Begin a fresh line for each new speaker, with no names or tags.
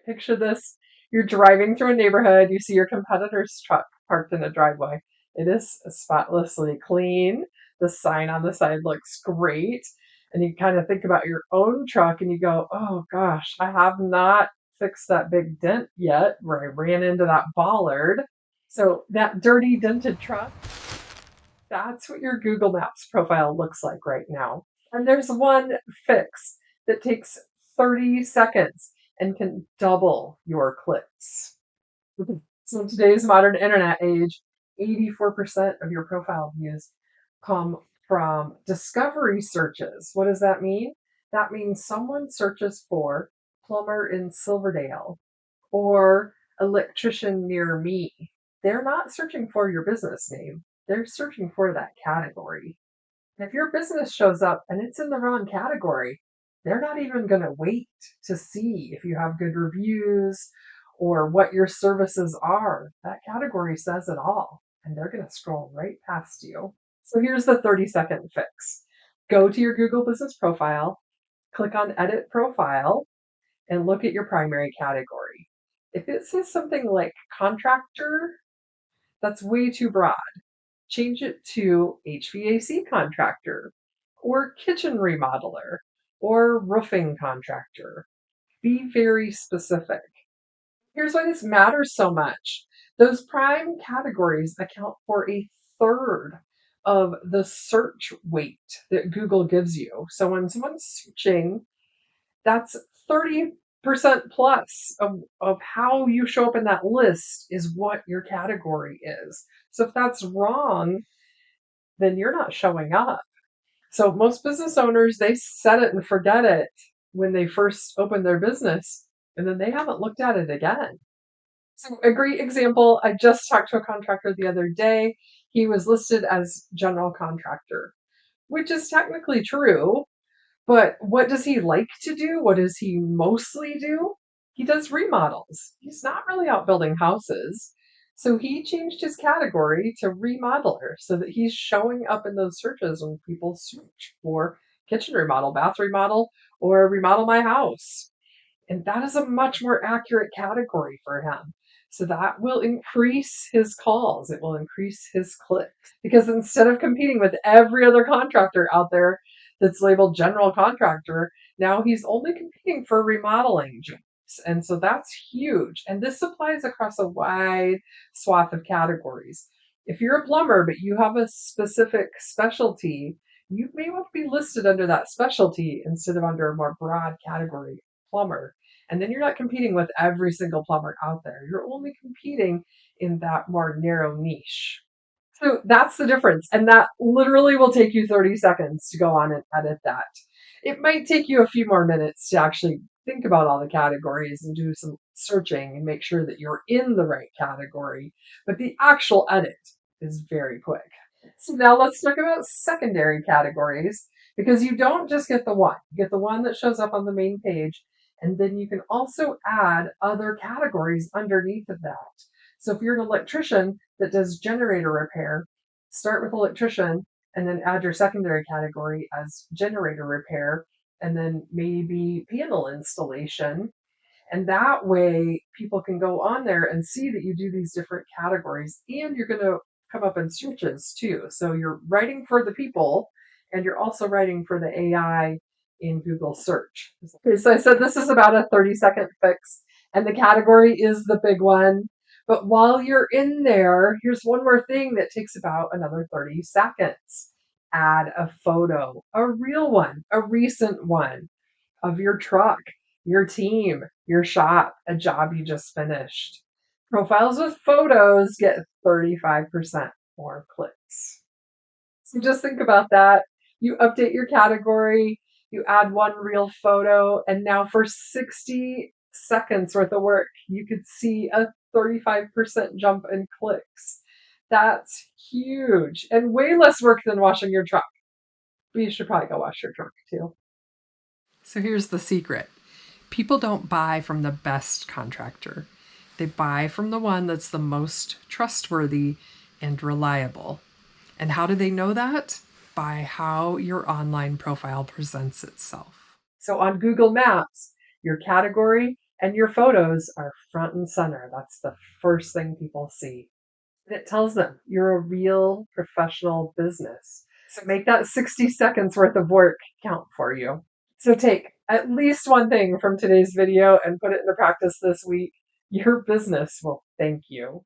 Picture this. You're driving through a neighborhood. You see your competitor's truck parked in a driveway. It is spotlessly clean. The sign on the side looks great. And you kind of think about your own truck and you go, oh gosh, I have not fixed that big dent yet where I ran into that bollard. So that dirty dented truck, that's what your Google Maps profile looks like right now. And there's one fix that takes 30 seconds and can double your clicks. So in today's modern internet age, 84% of your profile views come from discovery searches. What does that mean? That means someone searches for plumber in Silverdale or electrician near me. They're not searching for your business name. They're searching for that category. And if your business shows up and it's in the wrong category, they're not even going to wait to see if you have good reviews or what your services are. That category says it all, and they're going to scroll right past you. So here's the 30-second fix. Go to your Google Business Profile, click on Edit Profile, and look at your primary category. If it says something like contractor, that's way too broad. Change it to HVAC contractor or kitchen remodeler or roofing contractor. Be very specific. Here's why this matters so much. Those prime categories account for a third of the search weight that Google gives you. So when someone's searching, that's 30% plus of how you show up in that list is what your category is. So if that's wrong, then you're not showing up. So most business owners, they set it and forget it when they first open their business, and then they haven't looked at it again. So a great example, I just talked to a contractor the other day. He was listed as general contractor, which is technically true. But what does he like to do? What does he mostly do? He does remodels. He's not really out building houses. So he changed his category to remodeler so that he's showing up in those searches when people search for kitchen remodel, bath remodel, or remodel my house. And that is a much more accurate category for him. So that will increase his calls. It will increase his clicks. Because instead of competing with every other contractor out there that's labeled general contractor, now he's only competing for remodeling jobs. And so that's huge. And this applies across a wide swath of categories. If you're a plumber, but you have a specific specialty, you may want to be listed under that specialty instead of under a more broad category plumber. And then you're not competing with every single plumber out there. You're only competing in that more narrow niche. So that's the difference. And that literally will take you 30 seconds to go on and edit that. It might take you a few more minutes to actually think about all the categories and do some searching and make sure that you're in the right category. But the actual edit is very quick. So now let's talk about secondary categories, because you don't just get the one. You get the one that shows up on the main page, and then you can also add other categories underneath of that. So if you're an electrician that does generator repair, start with electrician and then add your secondary category as generator repair, and then maybe panel installation. And that way people can go on there and see that you do these different categories, and you're going to come up in searches too. So you're writing for the people and you're also writing for the AI in Google search. Okay, so I said this is about a 30-second fix, and the category is the big one. But while you're in there, here's one more thing that takes about another 30 seconds. Add a photo, a real one, a recent one of your truck, your team, your shop, a job you just finished. Profiles with photos get 35% more clicks. So just think about that. You update your category, you add one real photo, and now for 60 seconds worth of work, you could see a 35% jump in clicks. That's huge and way less work than washing your truck. But you should probably go wash your truck too. So here's the secret. People don't buy from the best contractor. They buy from the one that's the most trustworthy and reliable. And how do they know that? By how your online profile presents itself. So on Google Maps, your category And your photos are front and center. That's the first thing people see. And it tells them you're a real professional business. So make that 60 seconds worth of work count for you. So take at least one thing from today's video and put it into practice this week. Your business will thank you.